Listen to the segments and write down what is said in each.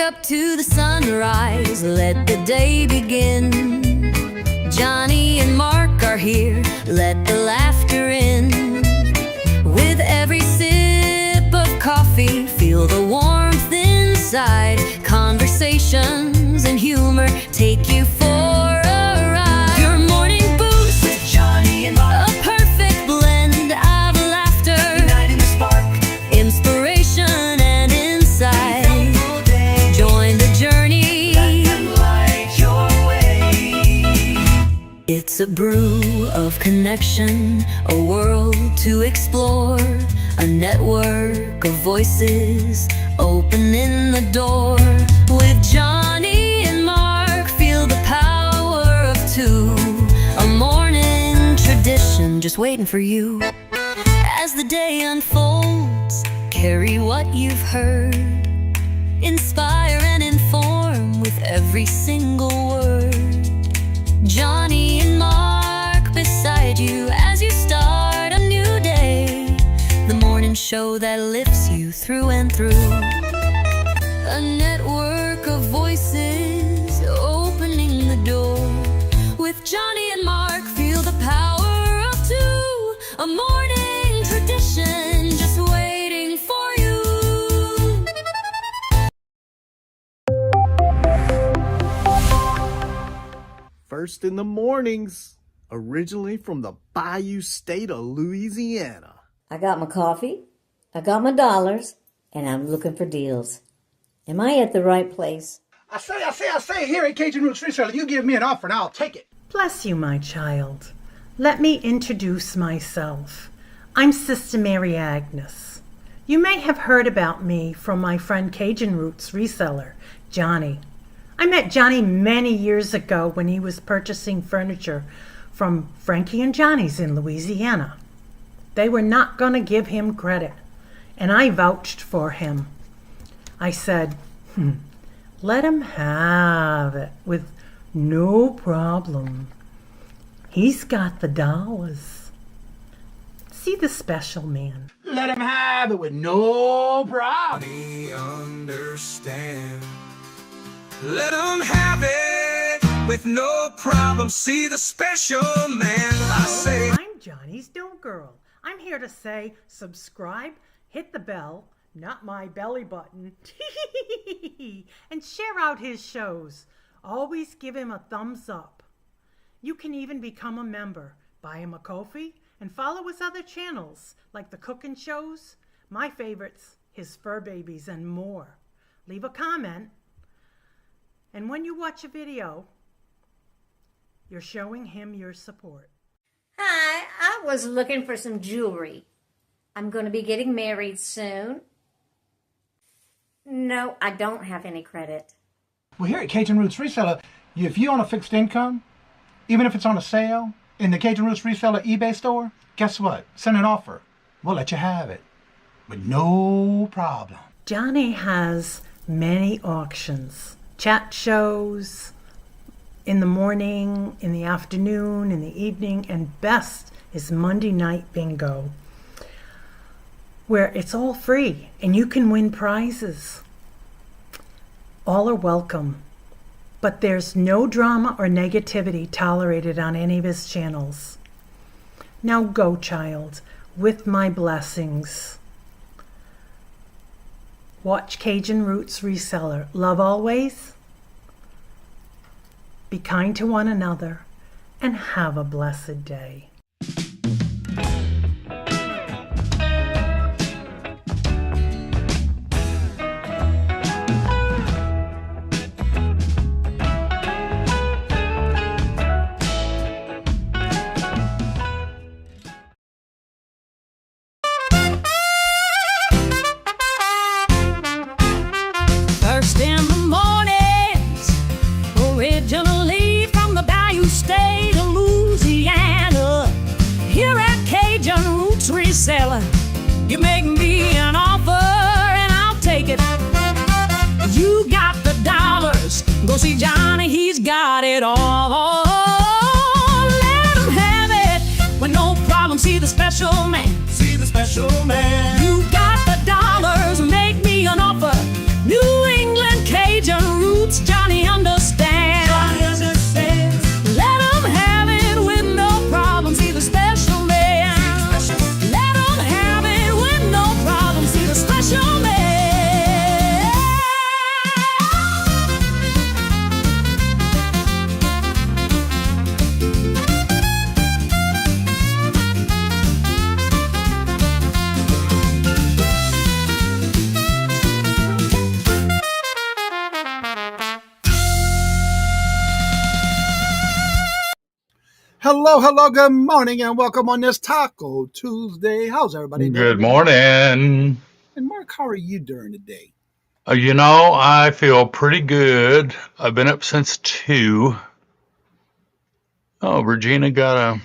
up to the sunrise, let the day begin. Johnny and Mark are here, let the laughter in. With every sip of coffee, feel the warmth inside. Conversations and humor take you for a ride. Your morning boost with Johnny and Mark, a perfect blend of laughter, igniting the spark, inspiration and insight. Join the journey, let them light your way. It's a brew of connection, a world to explore, a network of voices opening the door. With Johnny and Mark, feel the power of two, a morning tradition just waiting for you. As the day unfolds, carry what you've heard, inspire and inform with every single word. Johnny and Mark beside you as you start a new day, the morning show that lifts you through and through. A network of voices opening the door. With Johnny and Mark, feel the power of two, a morning tradition just waiting for you. First in the mornings, originally from the Bayou State of Louisiana. I got my coffee, I got my dollars, and I'm looking for deals. Am I at the right place? I say, here at Cajun Roots Reselling, you give me an offer and I'll take it. Bless you, my child. Let me introduce myself. I'm Sister Mary Agnes. You may have heard about me from my friend Cajun Roots reseller, Johnny. I met Johnny many years ago when he was purchasing furniture from Frankie and Johnny's in Louisiana. They were not going to give him credit, and I vouched for him. I said, let him have it with no problem. He's got the dollars. See the special man. Let him have it with no problem. Understand. Let him have it with no problem. See the special man. I say, I'm Johnny's Don't Girl. I'm here to say subscribe, hit the bell, not my belly button, and share out his shows. Always give him a thumbs up. You can even become a member. Buy him a coffee and follow his other channels like the cooking shows, my favorites, his fur babies, and more. Leave a comment. And when you watch a video, you're showing him your support. Hi, I was looking for some jewelry. I'm going to be getting married soon. No, I don't have any credit. Well, here at Cajun Roots Reseller, if you own a fixed income, even if it's on a sale in the Cajun Roots Reseller eBay store, guess what? Send an offer. We'll let you have it with no problem. Johnny has many auctions, chat shows, in the morning, in the afternoon, in the evening, and best is Monday night bingo, where it's all free and you can win prizes. All are welcome, but there's no drama or negativity tolerated on any of his channels. Now go, child, with my blessings. Watch Cajun Roots Reseller. Love always. Be kind to one another and have a blessed day. First in the mornings, originally from the Bayou State of Louisiana. Here at Cajun Roots Reseller, you make me an offer and I'll take it. You got the dollars, go see Johnny, he's got it all. Let him have it with no problem, see the special man. see the special man. You got the dollars, make me an offer. New England Cajun Hello, good morning, and welcome on this Taco Tuesday. How's everybody doing? Good morning. And Mark, how are you during the day? I feel pretty good. I've been up since 2. Oh, Regina got a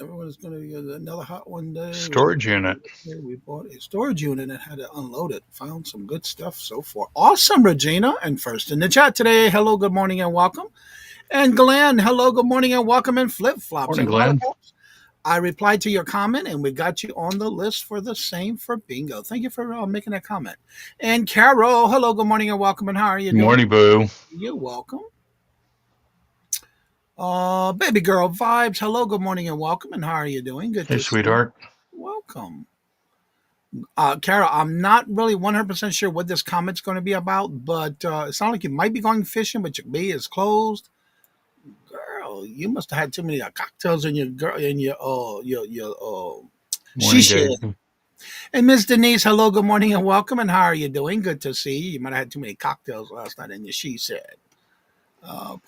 Everyone's going to get another hot one day. storage unit. We bought a storage unit and had to unload it. Found some good stuff so far. Awesome, Regina. And first in the chat today, hello, good morning, and welcome. And Glenn, hello, good morning, and welcome. And Flip Flops. Morning, Glenn. I replied to your comment, and we got you on the list for the same for bingo. Thank you for making that comment. And Carol, hello, good morning, and welcome. And how are you doing? Morning, Boo. You're welcome. Baby girl vibes, hello, good morning, and welcome. And how are you doing? Good Hey, to see you. sweetheart. Welcome. Carol, I'm not really 100% sure what this comment's going to be about, but it sounds like you might be going fishing, but your bay is closed. Girl, you must have had too many cocktails in your she shed. And Miss Denise, hello, good morning, and welcome. And how are you doing? Good to see you. You might have had too many cocktails last night in your she said.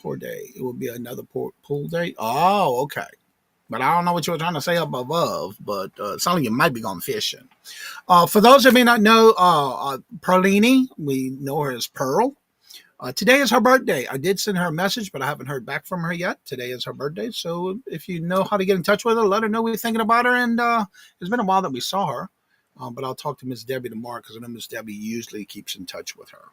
Poor day. It will be another pool day. Oh, okay. But I don't know what you were trying to say up above, but it sounds like you might be going fishing. For those who may not know, Perlini, we know her as Pearl. Today is her birthday. I did send her a message, but I haven't heard back from her yet. Today is her birthday. So if you know how to get in touch with her, let her know we're thinking about her. And it's been a while that we saw her. But I'll talk to Miss Debbie tomorrow because I know Miss Debbie usually keeps in touch with her.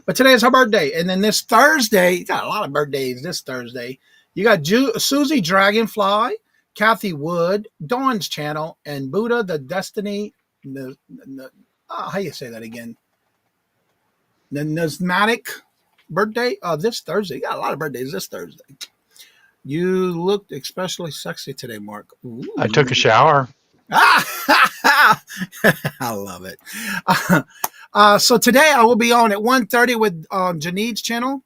But today is her birthday. And then this Thursday, you got a lot of birthdays this Thursday. You got Susie Dragonfly, Kathy Wood, Dawn's Channel, and Buddha the Destiny. How you say that again? The Nusmatic birthday this Thursday. You got a lot of birthdays this Thursday. You looked especially sexy today, Mark. Ooh. I took a shower. I love it. So today I will be on at 1:30 with Janid's channel.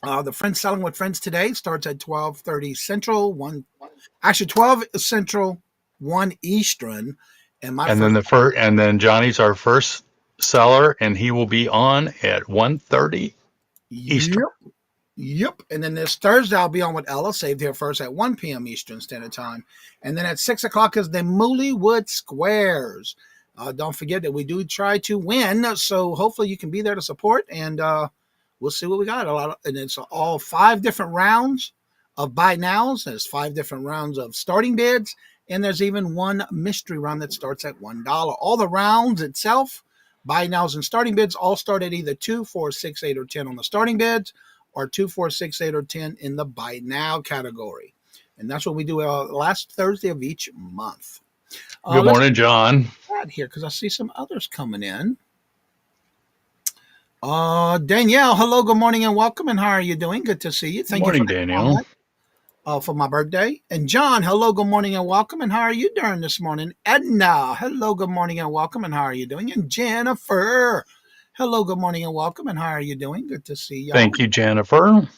The Friends Selling with Friends today starts at 12:30 Central, 12 Central, 1 Eastern. And then Johnny's our first seller, and he will be on at 1:30 Eastern. Yep. And then this Thursday, I'll be on with Ella, Saved Here First at 1 p.m. Eastern Standard Time. And then at 6 o'clock is the Mooleywood Squares. Don't forget that we do try to win. So hopefully you can be there to support. And we'll see what we got. And it's all 5 different rounds of buy nows. There's 5 different rounds of starting bids. And there's even one mystery round that starts at $1. All the rounds itself, buy nows and starting bids, all start at either 2, 4, 6, 8, or 10 on the starting bids, or 2, 4, 6, 8, or 10 in the buy now category. And that's what we do last Thursday of each month. Good morning, John. Here, because I see some others coming in. Danielle, hello, good morning, and welcome. And how are you doing? Good to see you. Thank you for Danielle. For my birthday. And John, hello, good morning, and welcome. And how are you doing this morning? Edna, hello, good morning, and welcome. And how are you doing? And Jennifer, hello, good morning, and welcome. And how are you doing? Good to see you. Thank you, Jennifer.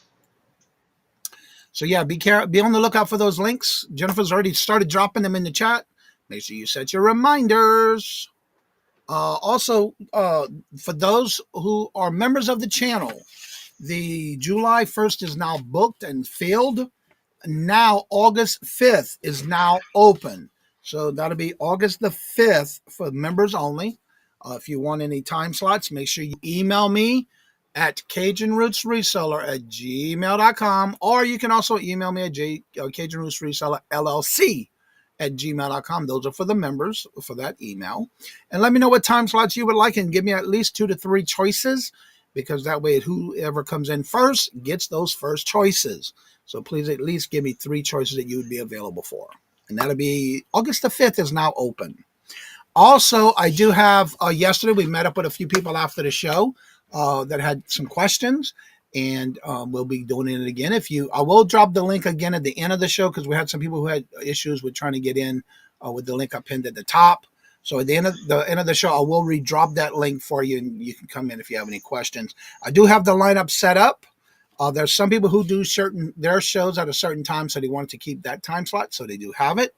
So yeah, be on the lookout for those links. Jennifer's already started dropping them in the chat. Make sure you set your reminders. Also, for those who are members of the channel, the July 1st is now booked and filled. Now August 5th is now open. So that'll be August the 5th for members only. If you want any time slots, make sure you email me at CajunRootsReseller@gmail.com, or you can also email me at CajunRootsResellerLLC@gmail.com. Those are for the members for that email. And let me know what time slots you would like and give me at least 2 to 3 choices, because that way whoever comes in first gets those first choices. So please at least give me 3 choices that you would be available for. And that'll be August the 5th is now open. Also, I do have, yesterday we met up with a few people after the show that had some questions, and we'll be doing it again. I will drop the link again at the end of the show, because we had some people who had issues with trying to get in with the link I pinned at the top. So at the end of the show, I will re-drop that link for you, and you can come in if you have any questions. I do have the lineup set up. There's some people who do their shows at a certain time, so they wanted to keep that time slot, so they do have it.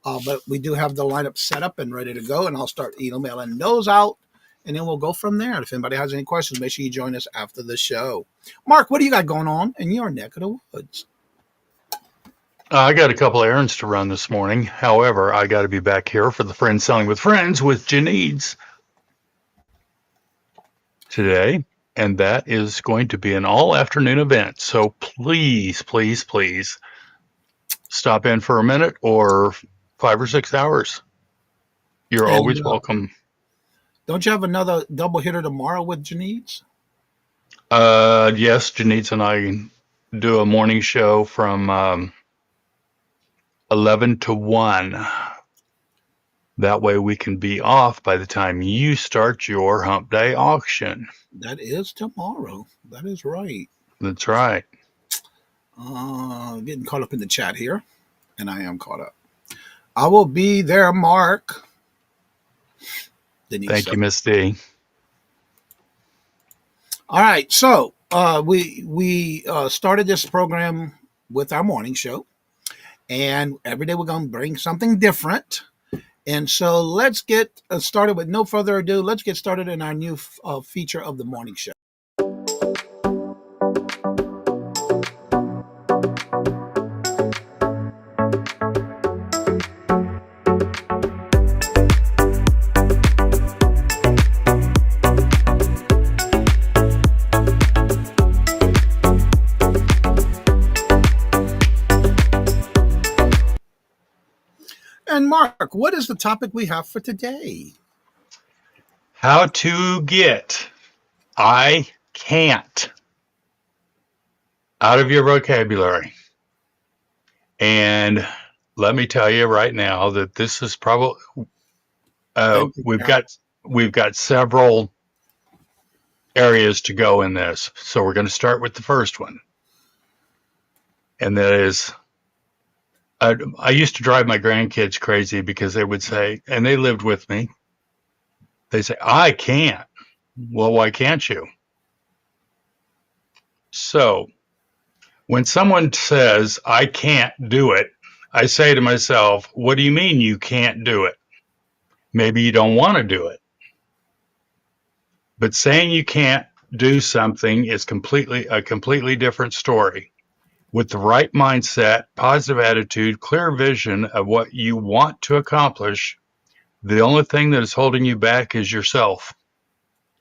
But we do have the lineup set up and ready to go, and I'll start emailing those out, and then we'll go from there. And if anybody has any questions, make sure you join us after the show. Mark, what do you got going on in your neck of the woods? I got a couple errands to run this morning. However, I got to be back here for the Friends Selling with Friends with Janice today. And that is going to be an all afternoon event. So please, please, please stop in for a minute or 5 or 6 hours. You're And always welcome. don't you have another double hitter tomorrow with Janice? Yes, Janice and I do a morning show from 11 to 1. That way we can be off by the time you start your hump day auction. That is tomorrow. That is right. That's right. Getting caught up in the chat here, and I am caught up. I will be there, Mark. Denise Thank said. you, Miss D. All right, so we started this program with our morning show, and every day we're going to bring something different. And so let's get started with no further ado. Let's get started in our new feature of the morning show. And Mark, what is the topic we have for today? How to get I can't out of your vocabulary. And let me tell you right now that this is probably we've got several areas to go in this. So we're going to start with the first one. And that is I used to drive my grandkids crazy because they would say, and they lived with me, they say, I can't. Well, why can't you? So when someone says, I can't do it, I say to myself, what do you mean you can't do it? Maybe you don't want to do it. But saying you can't do something is a completely different story. With the right mindset, positive attitude, clear vision of what you want to accomplish, the only thing that is holding you back is yourself.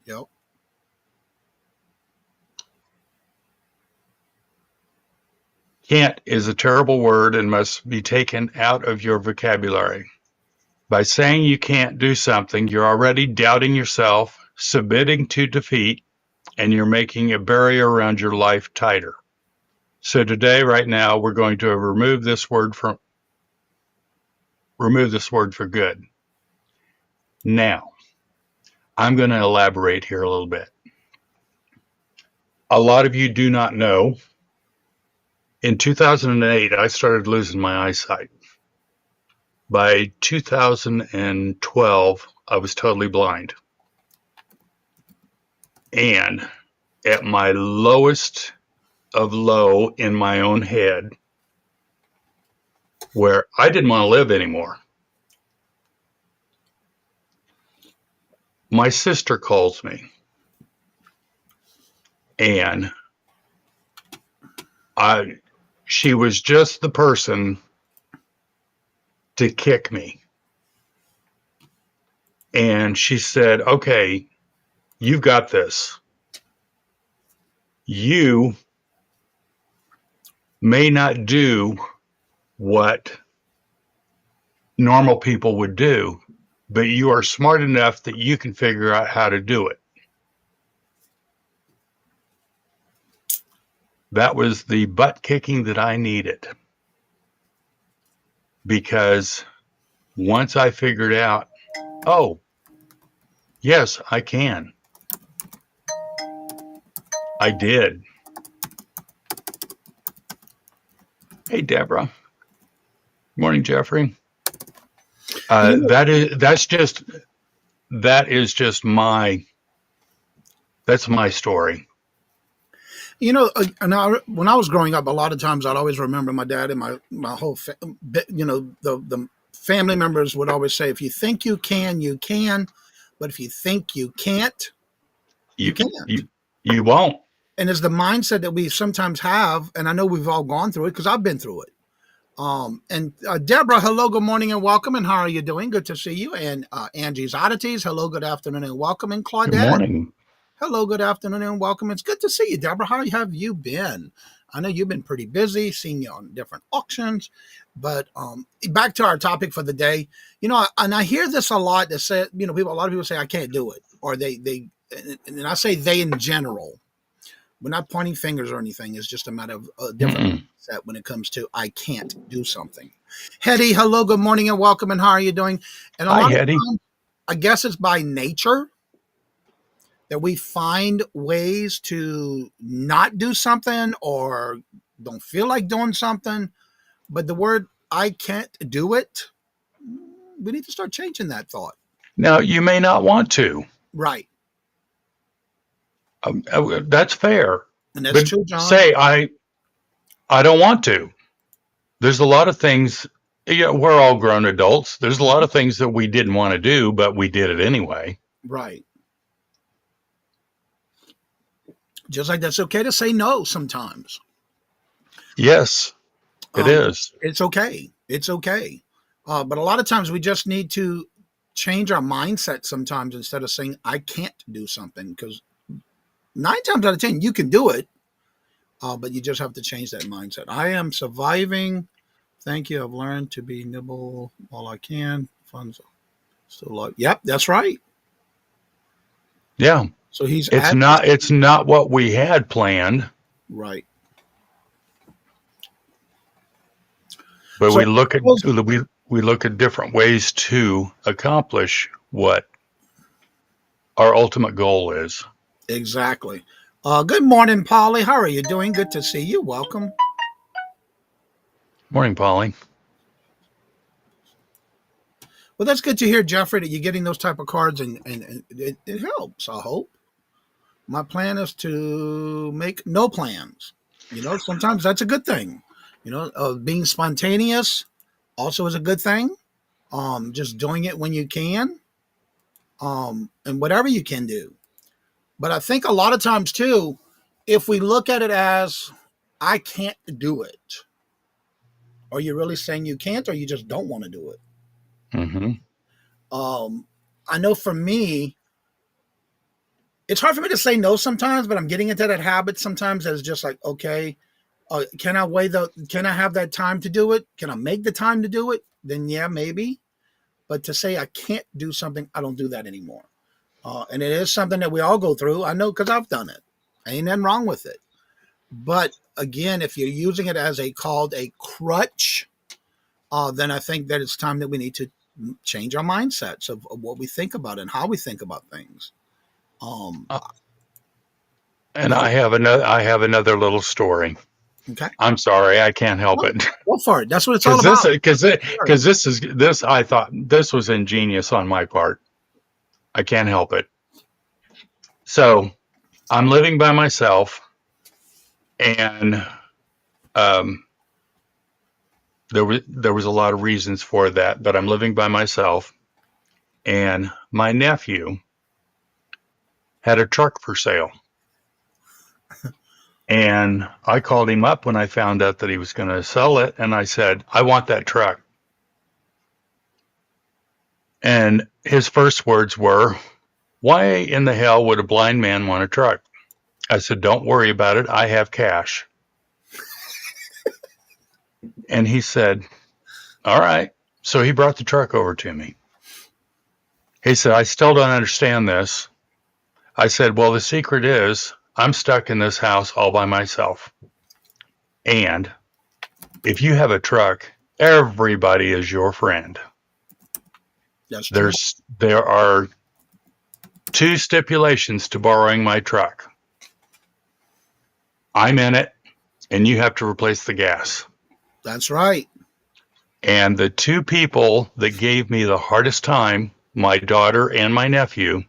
Yep. Can't is a terrible word and must be taken out of your vocabulary. By saying you can't do something, you're already doubting yourself, submitting to defeat, and you're making a barrier around your life tighter. So today, right now, we're going to remove this word for good. Now, I'm going to elaborate here a little bit. A lot of you do not know, in 2008, I started losing my eyesight. By 2012, I was totally blind. And at my lowest of low in my own head, where I didn't want to live anymore, my sister calls me, and she was just the person to kick me. And she said, okay, you've got this. You may not do what normal people would do, but you are smart enough that you can figure out how to do it. That was the butt kicking that I needed. Because once I figured out, oh, yes, I can. I did. Hey, Deborah. Good morning, Jeffrey. That is just my story. You know, when I was growing up, a lot of times I'd always remember my dad and my whole, the family members would always say, if you think you can, you can. But if you think you can't, you can't. You won't. And it's the mindset that we sometimes have. And I know we've all gone through it because I've been through it, And Deborah, hello, good morning and welcome. And how are you doing? Good to see you. And Angie's Oddities, hello, good afternoon and welcome. And Good Claudette, morning. hello, good afternoon and welcome. It's good to see you, Deborah. How have you been? I know you've been pretty busy, seeing you on different auctions. But back to our topic for the day, and I hear this a lot that say, a lot of people say I can't do it, or and I say they in general. We're not pointing fingers or anything. It's just a matter of a different Mm-mm. set when it comes to I can't do something. Hetty, hello, good morning and welcome. And how are you doing? And a Hi, lot of Hetty. times, I guess it's by nature that we find ways to not do something or don't feel like doing something. But the word I can't do it, we need to start changing that thought. Now, you may not want to. Right. That's fair. And that's But true, John. say I don't want to. There's a lot of things. We're all grown adults. There's a lot of things that we didn't want to do, but we did it anyway. Right. Just like that's okay to say no sometimes. Yes, it is. It's okay. It's okay. But a lot of times we just need to change our mindset sometimes instead of saying, I can't do something, because 9 times out of 10, you can do it. But you just have to change that mindset. I am surviving. Thank you. I've learned to be nimble while I can. Funds still low. Yep, that's right. Yeah. So he's It's not what we had planned, right. but So we look at different ways to accomplish what our ultimate goal is. exactly. Good morning, Polly. How are you doing? Good to see you. Welcome. Morning, Polly. Well, that's good to hear, Jeffrey, that you're getting those type of cards, and it helps, I hope. My plan is to make no plans. Sometimes that's a good thing. Being spontaneous also is a good thing. Just doing it when you can, and whatever you can do. But I think a lot of times too, if we look at it as I can't do it, are you really saying you can't, or you just don't want to do it? Mm-hmm. I know for me, it's hard for me to say no sometimes, but I'm getting into that habit sometimes as just like, okay, can I have that time to do it? Can I make the time to do it? Then yeah, maybe. But to say I can't do something, I don't do that anymore. And it is something that we all go through. I know because I've done it. Ain't nothing wrong with it. But again, if you're using it as called a crutch, then I think that it's time that we need to change our mindsets of what we think about and how we think about things. And I have another little story. Okay, I'm sorry, I can't help it. go for it. That's what it's all about. Because this I thought this was ingenious on my part. I can't help it. So I'm living by myself, and there was a lot of reasons for that. But I'm living by myself, and my nephew had a truck for sale. And I called him up when I found out that he was going to sell it, and I said, I want that truck. And his first words were, why in the hell would a blind man want a truck? I said, don't worry about it. I have cash. And he said, all right. So he brought the truck over to me. He said, I still don't understand this. I said, well, the secret is I'm stuck in this house all by myself. And if you have a truck, everybody is your friend. That's true. There are 2 stipulations to borrowing my truck. I'm in it, and you have to replace the gas. That's right. And the 2 people that gave me the hardest time, my daughter and my nephew,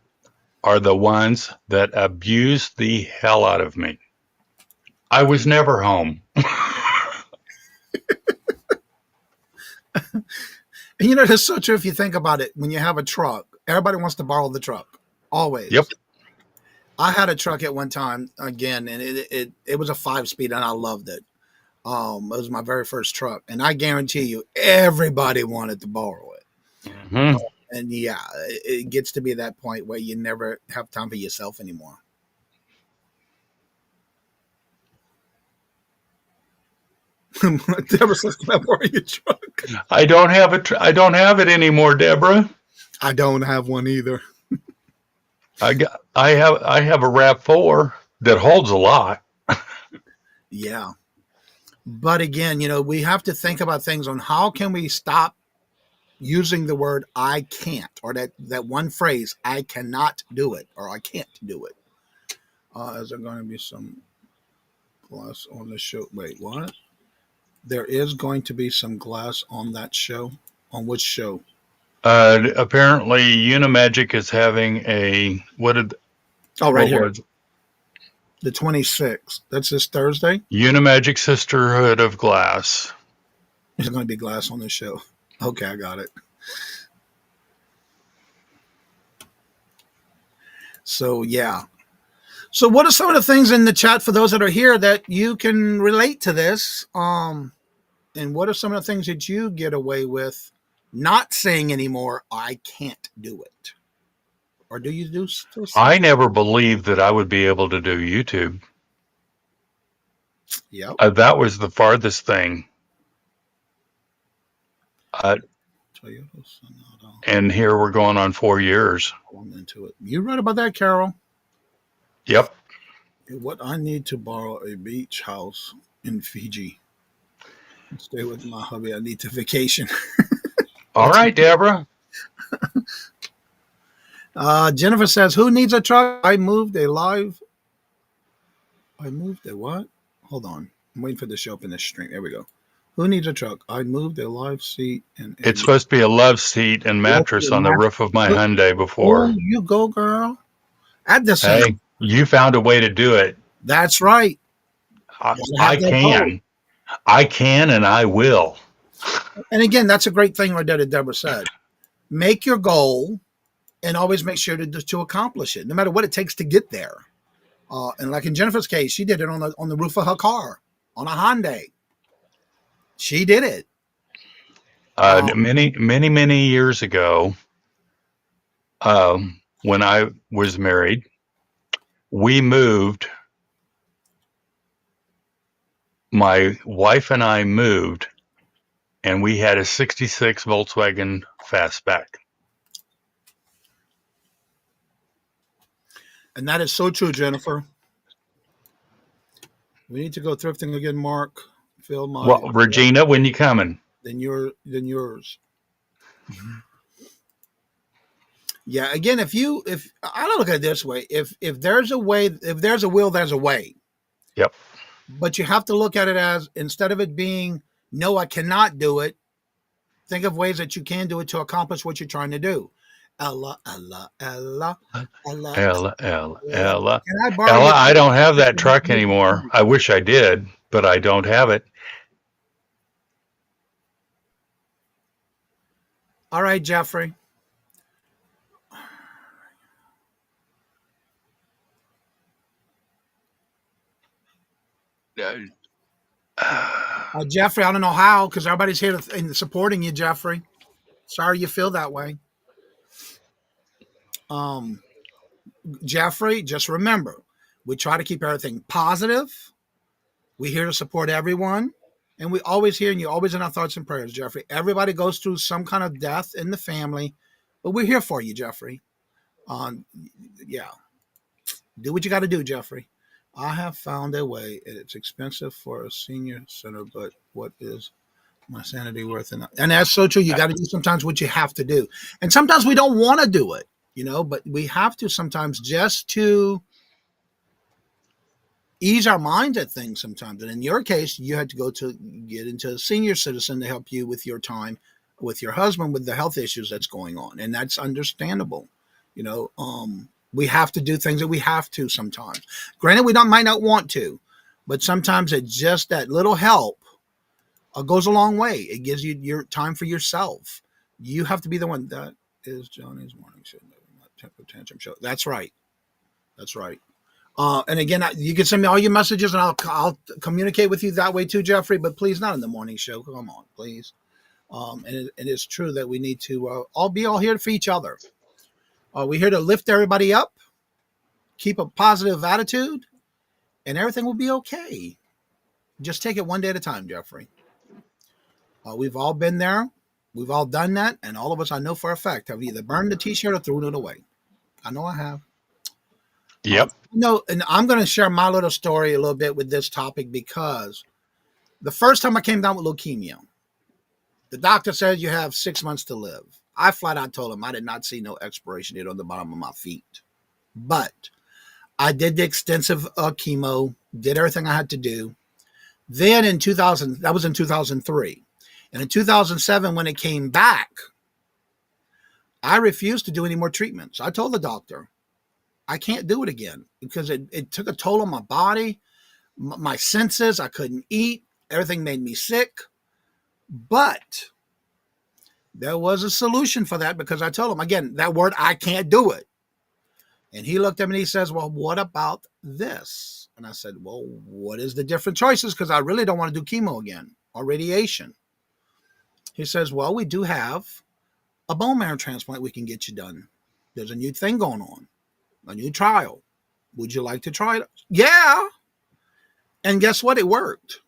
are the ones that abused the hell out of me. I was never home. And that's so true if you think about it. When you have a truck, everybody wants to borrow the truck. Always. Yep. I had a truck at one time again, and it was a 5-speed, and I loved it. It was my very first truck, and I guarantee you, everybody wanted to borrow it. Hmm. And yeah, it gets to be that point where you never have time for yourself anymore. Deborah says, "Can I borrow your truck?" I don't have I don't have it anymore, Deborah. I don't have one either. I have a Rav4 that holds a lot. Yeah, but again, we have to think about things on how can we stop using the word "I can't" or that one phrase "I cannot do it" or "I can't do it." Is there going to be some glass on the show? Wait, what? There is going to be some glass on that show. On which show? Apparently, Unimagic is having a Oh, right what here, was the 26th. That's this Thursday. Unimagic Sisterhood of Glass. There's going to be glass on this show. Okay, I got it. So yeah. So what are some of the things in the chat for those that are here that you can relate to this? And what are some of the things that you get away with not saying anymore? I can't do it. Or do you do still say? I never believed that I would be able to do YouTube. Yep. That was the farthest thing. Toyota Sonata. And here we're going on 4 years. I'm into it. You right about that, Carol? Yep. What I need to borrow a beach house in Fiji. Stay with my hubby. I need to vacation. All right, Deborah. Jennifer says, "Who needs a truck? I moved a what? Hold on. I'm waiting for this to show up in this stream. There we go. Who needs a truck? I moved a live seat and It's supposed to be a love seat and mattress on the roof of my Hyundai before. Oh, you go, girl. At the same. Hey, you found a way to do it. That's right. I can. I can and I will. And again, that's a great thing right there that Deborah said. Make your goal and always make sure to accomplish it, no matter what it takes to get there. And like in Jennifer's case, she did it on the roof of her car, on a Hyundai. She did it. Many years ago, when I was married, we moved. My wife and I moved, and we had a 66 Volkswagen Fastback. And that is so true, Jennifer. We need to go thrifting again, Mark. Phil, Well, Regina, when you coming? Than yours. Yeah. Again, if I don't look at it this way, if there's a way, if there's a will, there's a way. Yep. But you have to look at it as, instead of it being, no, I cannot do it, think of ways that you can do it to accomplish what you're trying to do. Ella. Ella. Can Ella, I borrow I don't have that truck anymore. I wish I did, but I don't have it. All right, Jeffrey. Jeffrey, I don't know how, because everybody's here and supporting you, Jeffrey. Sorry you feel that way. Jeffrey, just remember, we try to keep everything positive. We're here to support everyone. And we always hear, and you're always in our thoughts and prayers, Jeffrey. Everybody goes through some kind of death in the family, but we're here for you, Jeffrey. Yeah. Do what you got to do, Jeffrey. I have found a way. It's expensive for a senior center, but what is my sanity worth? And that's so true. You got to do sometimes what you have to do. And sometimes we don't want to do it, but we have to sometimes, just to ease our minds at things sometimes. And in your case, you had to go to get into a senior citizen to help you with your time with your husband, with the health issues that's going on. And that's understandable. We have to do things that we have to sometimes. Granted, we might not want to, but sometimes it's just that little help goes a long way. It gives you your time for yourself. You have to be the one. That is Johnny's morning show, not temper tantrum show. That's right. That's right. And again, you can send me all your messages, and I'll communicate with you that way too, Jeffrey. But please, not in the morning show. Come on, please. And it is true that we need to all here for each other. We're here to lift everybody up, keep a positive attitude, and everything will be okay. Just take it one day at a time, Jeffrey. We've all been there. We've all done that. And all of us, I know for a fact, have either burned the t-shirt or thrown it away. I know I have. Yep. And I'm going to share my little story a little bit with this topic because the first time I came down with leukemia, the doctor said you have 6 months to live. I flat out told him I did not see no expiration date on the bottom of my feet. But I did the extensive chemo, did everything I had to do. Then in 2000, that was in 2003. And in 2007, when it came back, I refused to do any more treatments. I told the doctor, I can't do it again because it took a toll on my body, my senses. I couldn't eat. Everything made me sick. But there was a solution for that because I told him, again, that word, I can't do it. And he looked at me and he says, well, what about this? And I said, well, what is the different choices? Because I really don't want to do chemo again or radiation. He says, well, we do have a bone marrow transplant we can get you done. There's a new thing going on, a new trial. Would you like to try it? Yeah. And guess what? It worked.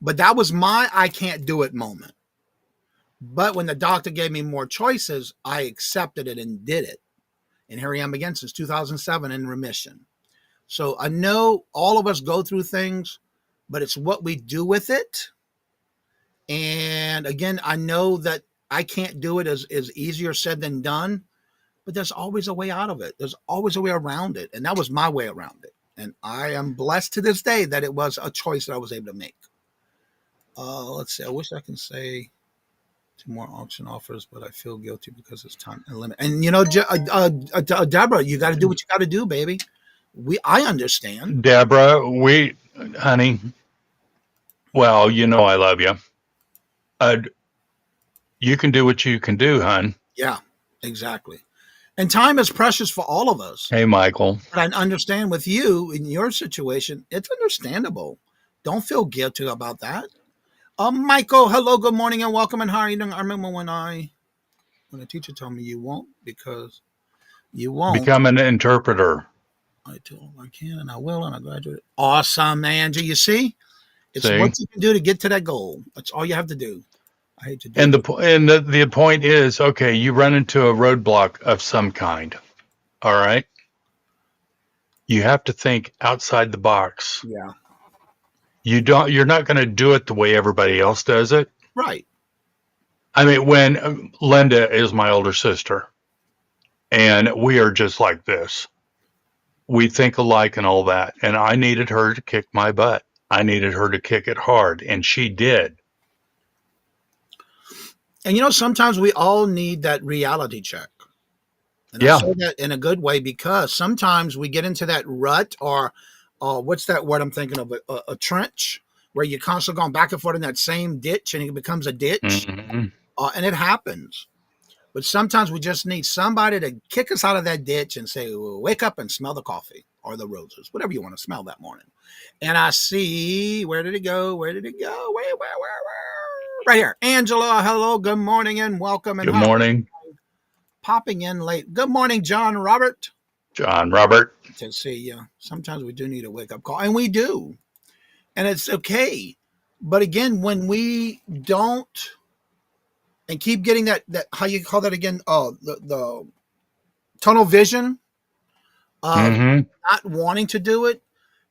But that was my I can't do it moment. But when the doctor gave me more choices, I accepted it and did it. And here I am again since 2007 in remission. So I know all of us go through things, but it's what we do with it. And again, I know that I can't do it as easier said than done, but there's always a way out of it. There's always a way around it. And that was my way around it. And I am blessed to this day that it was a choice that I was able to make. Let's see. I wish I can say 2 more auction offers, but I feel guilty because it's time and limit. And Deborah, you got to do what you got to do, baby. I understand. Deborah, honey, well, I love you. You can do what you can do, hon. Yeah, exactly. And time is precious for all of us. Hey, Michael. But I understand with you in your situation, it's understandable. Don't feel guilty about that. Michael, hello, good morning, and welcome. And how are you doing? I remember when a teacher told me you won't because you won't become an interpreter. I told him I can and I will, and I graduated. Awesome, Angie. You see, it's what you can do to get to that goal. That's all you have to do. I hate to do. And the point is, okay, you run into a roadblock of some kind. All right, you have to think outside the box. Yeah. You're not going to do it the way everybody else does it. Right. I mean, when Linda is my older sister, and we are just like this. We think alike and all that. And I needed her to kick my butt. I needed her to kick it hard, and she did. And sometimes we all need that reality check. And I say that in a good way because sometimes we get into that rut or what's that word I'm thinking of? A trench where you're constantly going back and forth in that same ditch and it becomes a ditch. Mm-hmm. And it happens. But sometimes we just need somebody to kick us out of that ditch and say, well, wake up and smell the coffee or the roses, whatever you want to smell that morning. And I see, where did it go? Where? Right here. Angela, hello, good morning and welcome. And good morning. Popping in late. Good morning, John Robert. John Robert. To see you. Sometimes we do need a wake-up call, and we do. And it's okay. But again, when we don't and keep getting that how you call that again? Oh, the tunnel vision of not wanting to do it.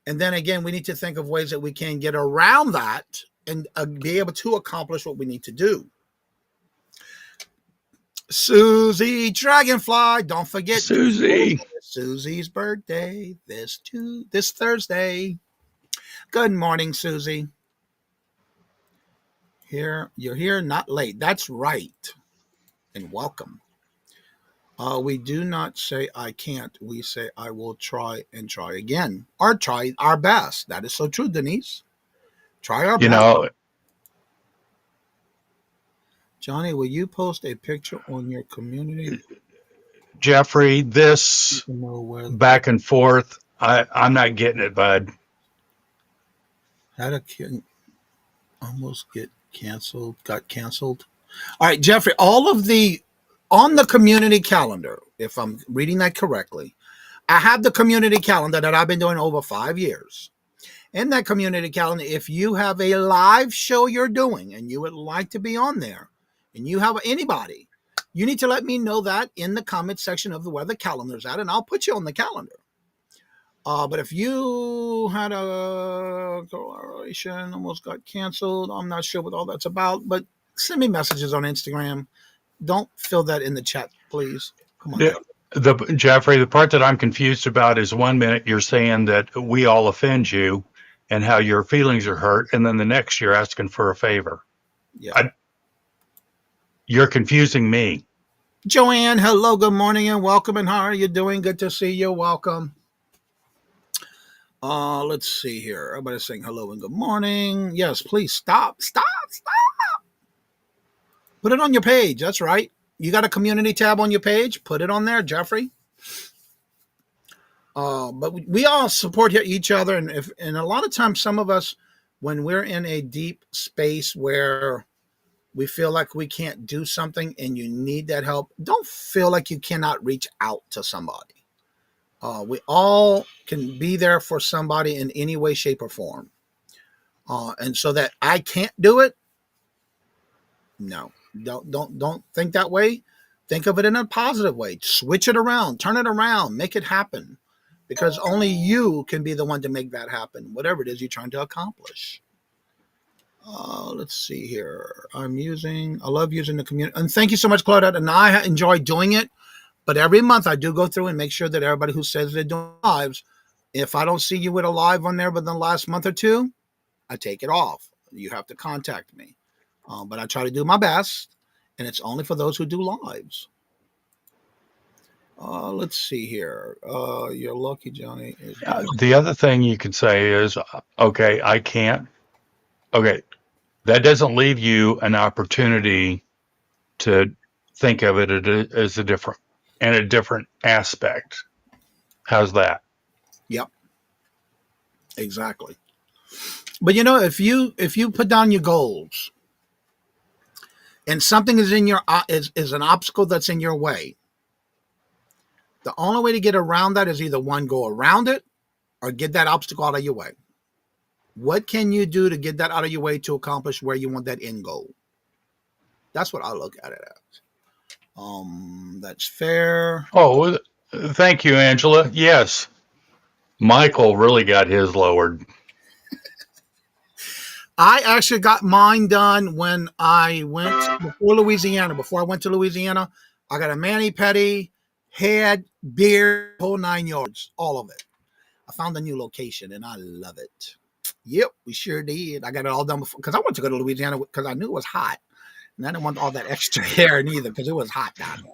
And then again, we need to think of ways that we can get around that and be able to accomplish what we need to do. Susie Dragonfly, don't forget Susie's birthday this Thursday. Good morning, Susie. You're here, not late. That's right. And welcome. We do not say I can't. We say I will try and try again. Or try our best. That is so true, Denise. Try our best. Johnny, will you post a picture on your community? Jeffrey, this back and forth, I'm not getting it, bud. Had a kid almost got canceled. All right, Jeffrey, all of the on the community calendar, if I'm reading that correctly, I have the community calendar that I've been doing over 5 years. In that community calendar, if you have a live show you're doing and you would like to be on there and you have anybody, you need to let me know that in the comment section of where the calendar's at, and I'll put you on the calendar. But if you had a collaboration almost got canceled, I'm not sure what all that's about, but send me messages on Instagram. Don't fill that in the chat, please. Come on. Jeffrey, the part that I'm confused about is 1 minute you're saying that we all offend you and how your feelings are hurt, and then the next you're asking for a favor. Yeah. You're confusing me. Joanne, hello, good morning, and welcome. And how are you doing? Good to see you. Welcome. Let's see here. Everybody's saying hello and good morning. Yes, please stop. Put it on your page. That's right. You got a community tab on your page. Put it on there, Jeffrey. But we all support each other, and a lot of times, some of us, when we're in a deep space where we feel like we can't do something and you need that help, don't feel like you cannot reach out to somebody. We all can be there for somebody in any way, shape, or form. And so that I can't do it. No, don't think that way. Think of it in a positive way. Switch it around, turn it around, make it happen, because only you can be the one to make that happen, whatever it is you're trying to accomplish. Let's see here. I love using the community. And thank you so much, Claudette. And I enjoy doing it. But every month I do go through and make sure that everybody who says they're doing lives, if I don't see you with a live on there within the last month or two, I take it off. You have to contact me. But I try to do my best, and it's only for those who do lives. Let's see here. You're lucky, Johnny. The other thing you could say is, okay, I can't. Okay, that doesn't leave you an opportunity to think of it as a different aspect. How's that? Yep, exactly. But if you put down your goals and something is in your is an obstacle that's in your way, the only way to get around that is either one, go around it, or get that obstacle out of your way. What can you do to get that out of your way to accomplish where you want that end goal? That's what I look at it as. That's fair. Oh, thank you, Angela. Yes. Michael really got his lowered. I actually got mine done when I went before Louisiana. Before I went to Louisiana, I got a mani-pedi, head, beard, whole 9 yards, all of it. I found a new location and I love it. Yep, we sure did. I got it all done before because I wanted to go to Louisiana because I knew it was hot. And I didn't want all that extra hair neither because it was hot down there.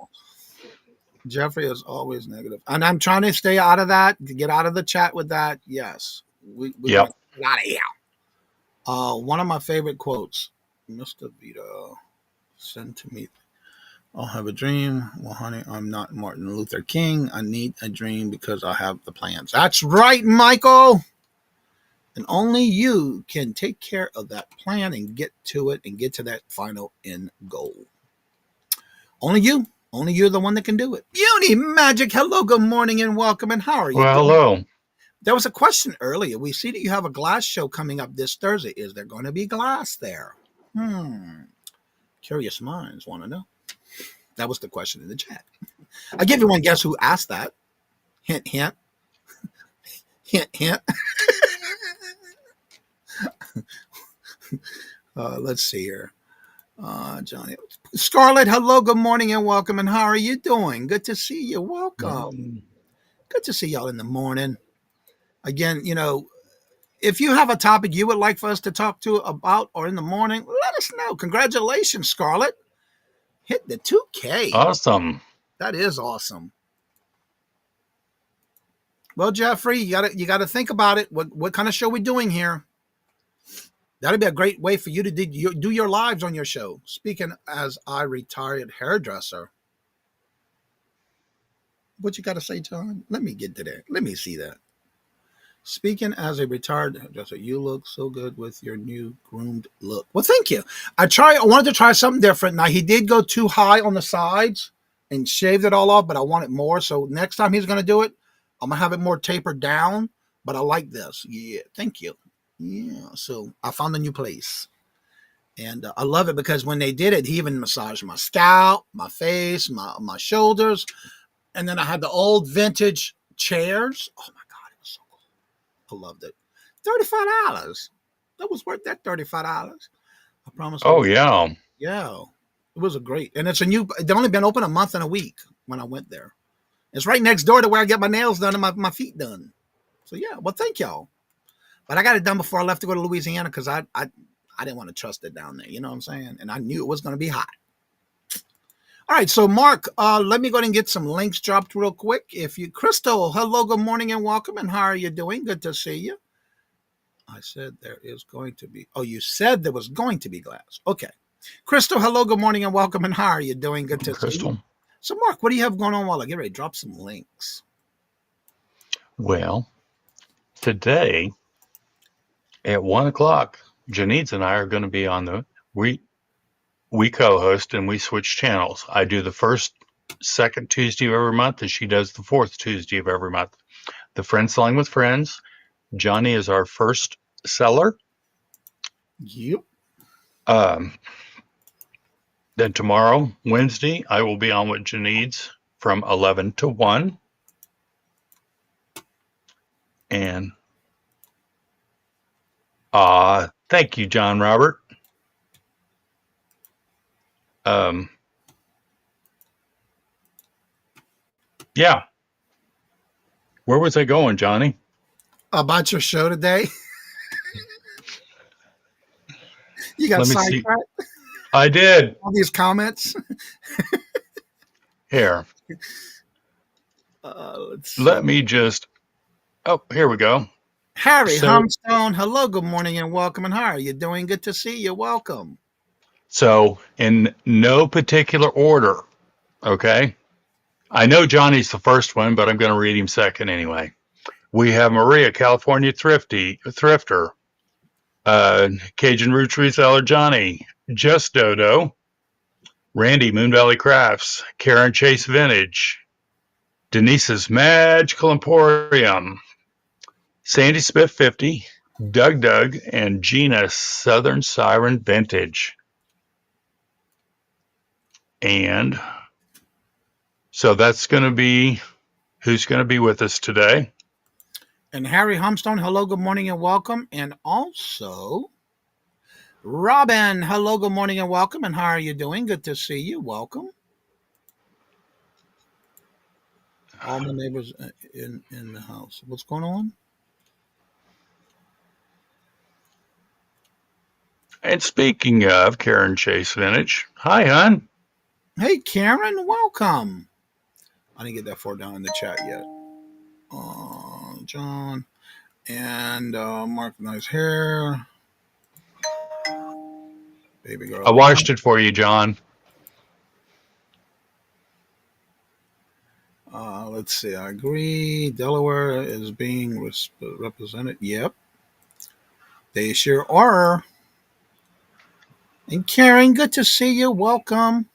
Jeffrey is always negative. And I'm trying to stay out of that, to get out of the chat with that. Yes. We Yep. get out of here. One of my favorite quotes, Mr. Vito, send to me. I'll have a dream. Well, honey, I'm not Martin Luther King. I need a dream because I have the plans. That's right, Michael. And only you can take care of that plan and get to it and get to that final end goal. Only you. Only you're the one that can do it. Beauty Magic. Hello, good morning, and welcome. And how are you? Well, hello. There was a question earlier. We see that you have a glass show coming up this Thursday. Is there going to be glass there? Curious minds want to know. That was the question in the chat. I'll give you one guess who asked that. Hint, hint. Hint, hint. Let's see here. Johnny. Scarlett, hello, good morning, and welcome. And how are you doing? Good to see you. Welcome. Good to see y'all in the morning. Again, if you have a topic you would like for us to talk to about or in the morning, let us know. Congratulations, Scarlett. Hit the 2K. Awesome. That is awesome. Well, Jeffrey, you gotta think about it. What kind of show we doing here? That'd be a great way for you to do your lives on your show. Speaking as a retired hairdresser. What you got to say, John? Let me get to that. Let me see that. Speaking as a retired hairdresser, you look so good with your new groomed look. Well, thank you. I wanted to try something different. Now he did go too high on the sides and shaved it all off, but I wanted more. So next time he's gonna do it, I'm gonna have it more tapered down. But I like this. Yeah, thank you. Yeah. So I found a new place. And I love it because when they did it, he even massaged my scalp, my face, my shoulders. And then I had the old vintage chairs. Oh my God, it was so cool. I loved it. $35. That was worth that $35. I promise. Oh, yeah. Yeah. It was a great. And it's only been open a month and a week when I went there. It's right next door to where I get my nails done and my feet done. So yeah, well, thank y'all. But I got it done before I left to go to Louisiana because I didn't want to trust it down there. You know what I'm saying? And I knew it was going to be hot. All right, so Mark, let me go ahead and get some links dropped real quick. Crystal, hello, good morning and welcome. And how are you doing? Good to see you. I said there is going to be. Oh, you said there was going to be glass. Okay. Crystal, hello, good morning and welcome. And how are you doing? Good to see Crystal. you. So, Mark, what do you have going on while I get ready to drop some links? Well, today at 1 o'clock, Janice and I are going to be on we co-host and we switch channels. I do the second Tuesday of every month, and she does the fourth Tuesday of every month. The Friends Selling with Friends. Johnny is our first seller. Yep. Then tomorrow, Wednesday, I will be on with Janice from 11 to 1. And thank you, John Robert. Yeah. Where was I going, Johnny? About your show today. You got Let me see. sidetracked? I did. All these comments. Here. Let's see. Let me just. Oh, here we go. Harry Humstone, hello, good morning and welcome. And how are you doing? Good to see you. Welcome. So, in no particular order, okay? I know Johnny's the first one, but I'm going to read him second anyway. We have Maria, California Thrifter, Cajun Roots Reseller Johnny, Just Dodo, Randy, Moon Valley Crafts, Karen Chase Vintage, Denise's Magical Emporium, Sandy Smith 50, Doug, and Gina Southern Siren Vintage. And so that's going to be who's going to be with us today. And Harry Humstone, hello, good morning and welcome. And also, Robin, hello, good morning and welcome. And how are you doing? Good to see you. Welcome. All my neighbors in the house. What's going on? And speaking of Karen Chase Vintage, hi, hon. Hey, Karen, welcome. I didn't get that far down in the chat yet. John and Mark, nice hair. Baby girl. I washed it for you, John. Let's see. I agree. Delaware is being represented. Yep. They sure are. And Karen, good to see you. Welcome.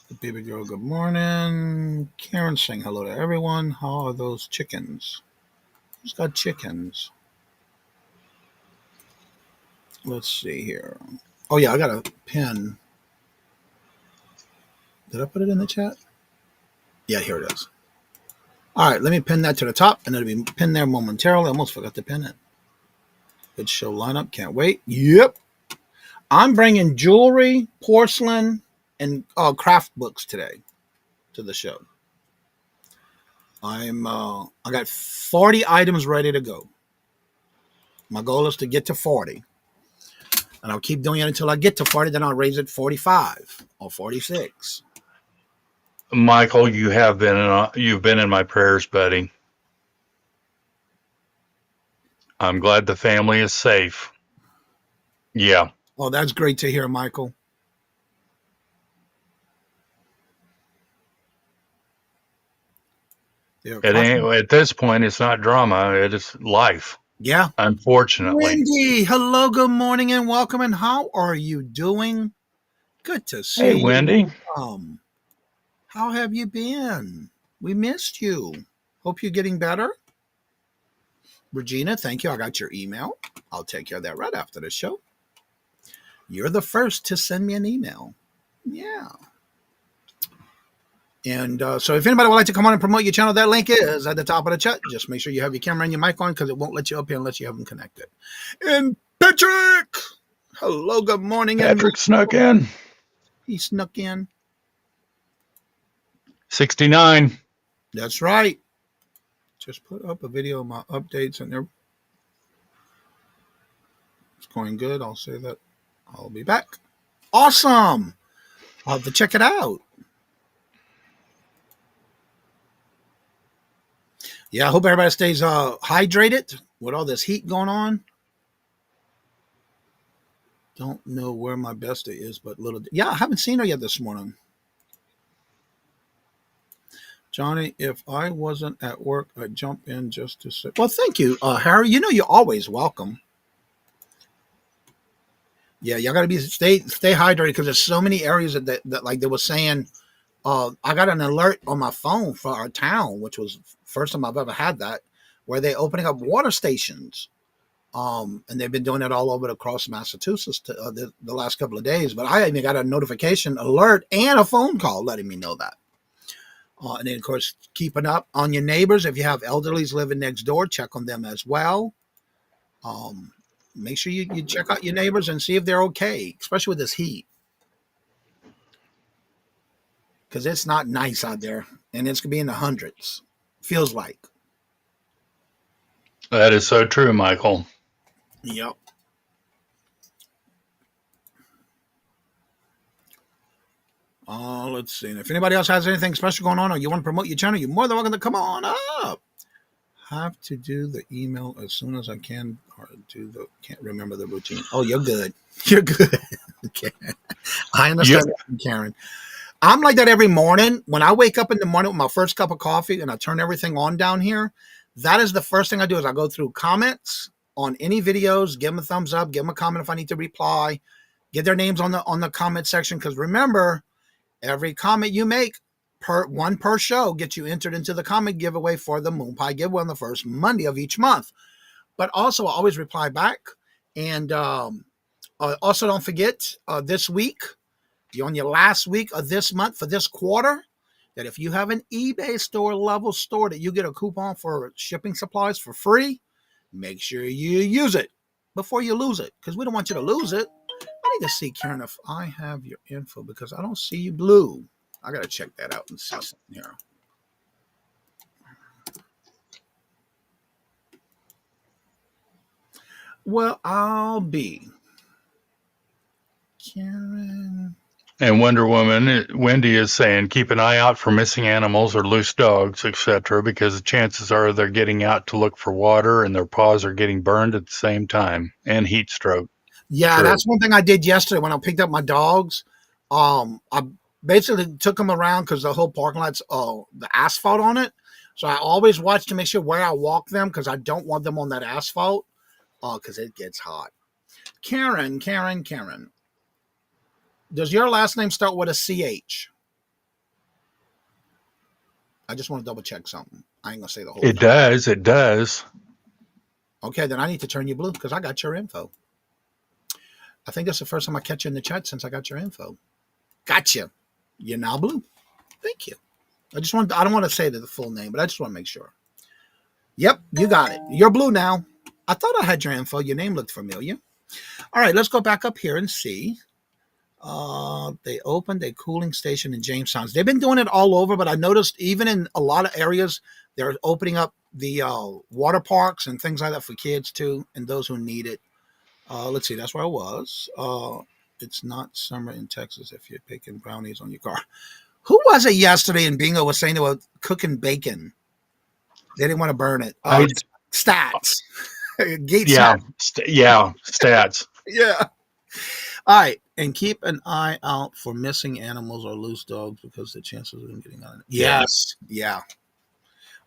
The baby girl, good morning. Karen saying hello to everyone. How are those chickens? Who's got chickens? Let's see here. Oh, yeah, I got a pin. Did I put it in the chat? Yeah, here it is. All right, let me pin that to the top, and it'll be pinned there momentarily. I almost forgot to pin it. Good show lineup. Can't wait. Yep. I'm bringing jewelry, porcelain, and craft books today to the show. I got 40 items ready to go. My goal is to get to 40. And I'll keep doing it until I get to 40. Then I'll raise it 45 or 46. Michael, you've been in my prayers, buddy. I'm glad the family is safe. Yeah. Oh, that's great to hear, Michael. Yeah, At this point, it's not drama. It is life, yeah. unfortunately. Wendy, hello, good morning, and welcome. And how are you doing? Good to Hey, see you. Wendy. How have you been? We missed you. Hope you're getting better. Regina, thank you. I got your email. I'll take care of that right after the show. You're the first to send me an email. Yeah. And so if anybody would like to come on and promote your channel, that link is at the top of the chat. Just make sure you have your camera and your mic on because it won't let you up here unless you have them connected. And Patrick, hello, good morning. Patrick snuck in. He snuck in. 69. That's right. Just put up a video of my updates and it's going good. I'll say that I'll be back. Awesome. I'll have to check it out. Yeah, I hope everybody stays hydrated with all this heat going on. Don't know where my bestie is, but I haven't seen her yet this morning. Johnny, if I wasn't at work, I'd jump in just to say, well, thank you, Harry. You know, you're always welcome. Yeah, y'all got to stay hydrated because there's so many areas that like they were saying. I got an alert on my phone for our town, which was first time I've ever had that, where they're opening up water stations. And they've been doing it all over across Massachusetts the last couple of days. But I even got a notification alert and a phone call letting me know that. And then, of course, keeping up on your neighbors. If you have elderlies living next door, check on them as well. Make sure you check out your neighbors and see if they're okay, especially with this heat. Because it's not nice out there, and it's going to be in the hundreds. Feels like. That is so true, Michael. Yep. Let's see. And if anybody else has anything special going on or you want to promote your channel, you're more than welcome to come on up. Have to do the email as soon as I can or can't remember the routine. Oh, you're good. You're good. Okay. I understand, Karen. I'm like that every morning. When I wake up in the morning with my first cup of coffee and I turn everything on down here, that is the first thing I do is I go through comments on any videos, give them a thumbs up, give them a comment if I need to reply, get their names on the comment section. Because remember, every comment you make one per show gets you entered into the comment giveaway for the Moon Pie giveaway on the first Monday of each month. But also I always reply back. And also don't forget this week, you're on your last week of this month for this quarter, that if you have an eBay store level store that you get a coupon for shipping supplies for free, make sure you use it before you lose it, because we don't want you to lose it. I need to see, Karen, if I have your info because I don't see you blue. I got to check that out and see something here. Well, I'll be Karen. And Wonder Woman, Wendy is saying, keep an eye out for missing animals or loose dogs, etc., because the chances are they're getting out to look for water and their paws are getting burned at the same time, and heat stroke. Yeah, true. That's one thing I did yesterday when I picked up my dogs. I basically took them around because the whole parking lot's the asphalt on it. So I always watch to make sure where I walk them because I don't want them on that asphalt because it gets hot. Karen. Does your last name start with a CH? I just want to double check something. I ain't going to say the whole thing. It does. Okay, then I need to turn you blue because I got your info. I think that's the first time I catch you in the chat since I got your info. Gotcha. You're now blue. Thank you. I don't want to say the full name, but I just want to make sure. Yep, you got it. You're blue now. I thought I had your info. Your name looked familiar. All right, let's go back up here and see. They opened a cooling station in Jamestown. They've been doing it all over, but I noticed even in a lot of areas, they're opening up the water parks and things like that for kids too, and those who need it. Let's see, that's where I was. It's not summer in Texas if you're baking brownies on your car. Who was it yesterday in Bingo was saying they were cooking bacon? They didn't want to burn it. Stats. Stats. Yeah. All right. And keep an eye out for missing animals or loose dogs because the chances of them getting on it. Yes. Yeah.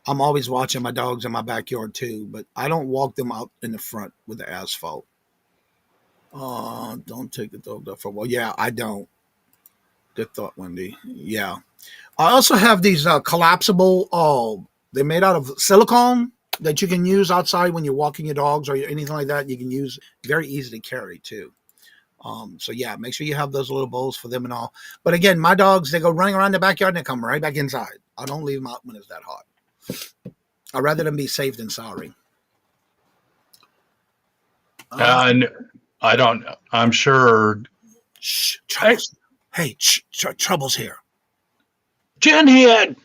I'm always watching my dogs in my backyard too, but I don't walk them out in the front with the asphalt. Don't take the dog up for a while. Yeah, I don't. Good thought, Wendy. Yeah. I also have these collapsible, they're made out of silicone that you can use outside when you're walking your dogs or anything like that. You can use very easy to carry too. So yeah, make sure you have those little bowls for them and all. But again, my dogs, they go running around the backyard and they come right back inside. I don't leave them out when it's that hot. I'd rather them be safe than sorry. And I don't. I'm sure. Shh, Hey, Troubles. Hey, Trouble's here. Jen Head.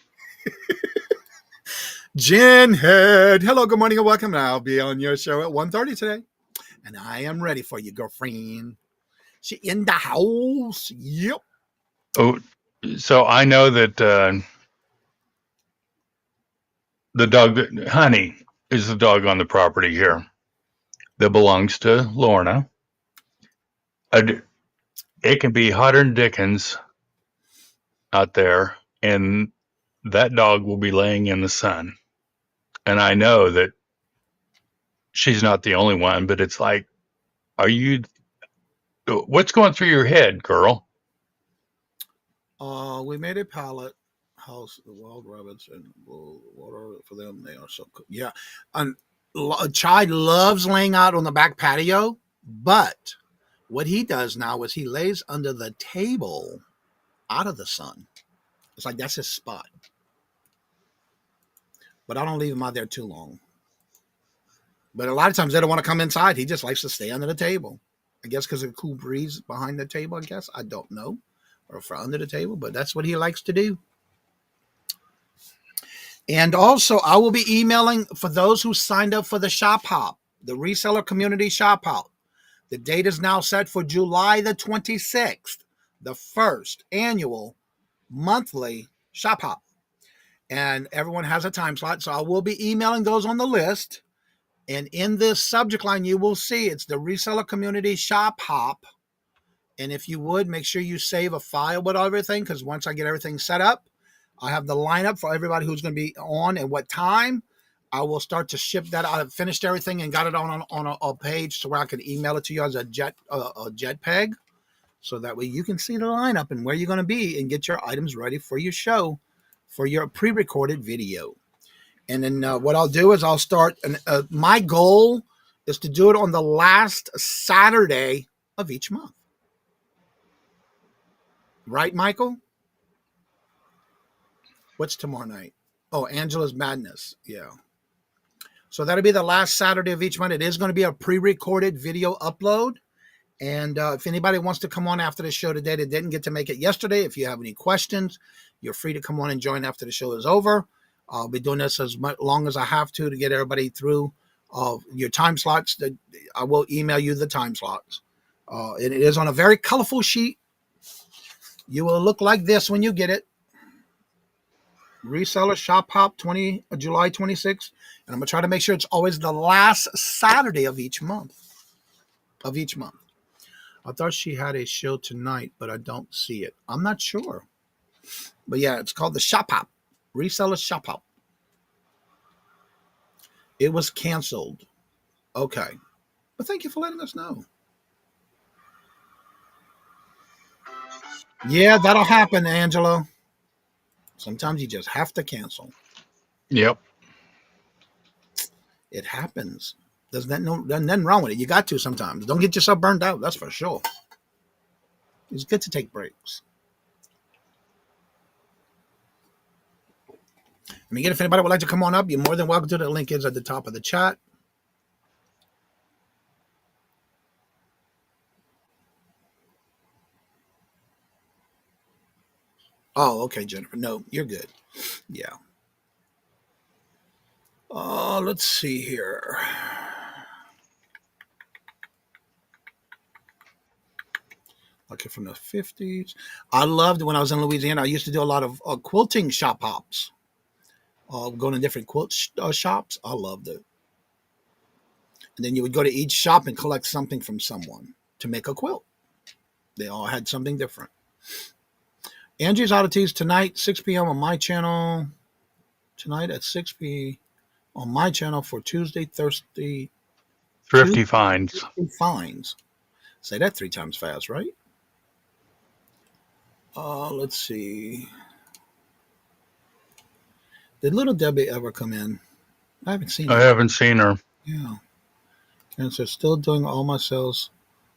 Jen Head. Hello, good morning and welcome. I'll be on your show at 1:30 today. And I am ready for you, girlfriend. She in the house. Yep. Oh, so I know that the dog, Honey, is the dog on the property here that belongs to Lorna. It can be hotter than Dickens out there, and that dog will be laying in the sun. And I know that she's not the only one, but it's like, what's going through your head, girl? We made a pallet house, the wild rabbits, and water for them. They are so cool. Yeah. And Chai loves laying out on the back patio, but what he does now is he lays under the table out of the sun. It's like that's his spot. But I don't leave him out there too long. But a lot of times they don't want to come inside. He just likes to stay under the table. I guess because of the cool breeze behind the table, I guess. I don't know. Or for under the table, but that's what he likes to do. And also, I will be emailing for those who signed up for the Shop Hop, the Reseller Community Shop Hop. The date is now set for July the 26th, the first annual monthly Shop Hop. And everyone has a time slot, so I will be emailing those on the list. And in this subject line, you will see it's the Reseller Community Shop Hop. And if you would, make sure you save a file with everything, because once I get everything set up, I have the lineup for everybody who's going to be on and what time. I will start to ship that out. I've finished everything and got it on a page so where I can email it to you as a JetPeg. So that way you can see the lineup and where you're going to be and get your items ready for your show, for your pre-recorded video. And then what I'll do is I'll start. My goal is to do it on the last Saturday of each month. Right, Michael? What's tomorrow night? Oh, Angela's Madness. Yeah. So that'll be the last Saturday of each month. It is going to be a pre-recorded video upload. And if anybody wants to come on after the show today that didn't get to make it yesterday, if you have any questions, you're free to come on and join after the show is over. I'll be doing this as long as I have to get everybody through your time slots. I will email you the time slots. It is on a very colorful sheet. You will look like this when you get it. Reseller Shop Hop July 26th. And I'm going to try to make sure it's always the last Saturday of each month. I thought she had a show tonight, but I don't see it. I'm not sure. But yeah, it's called the Shop Hop. Reseller Shop Hop. It was canceled. Okay. But thank you for letting us know. Yeah, that'll happen, Angela. Sometimes you just have to cancel. Yep. It happens. There's nothing wrong with it. You got to sometimes. Don't get yourself burned out. That's for sure. It's good to take breaks. I mean, if anybody would like to come on up, you're more than welcome to. The link is at the top of the chat. Oh, okay, Jennifer. No, you're good. Yeah. Let's see here. Okay, from the 50s. I loved when I was in Louisiana. I used to do a lot of quilting shop hops. Going to different quilt shops. I loved it. And then you would go to each shop and collect something from someone to make a quilt. They all had something different. Angie's Oddities tonight, 6 p.m. on my channel. tonight at 6 p.m. on my channel for Tuesday, Thursday, Thrifty finds. Tuesday finds. Say that 3 times fast, right? Let's see. Did little Debbie ever come in? I haven't seen I her. haven't seen her. Yeah. And so still doing all my sales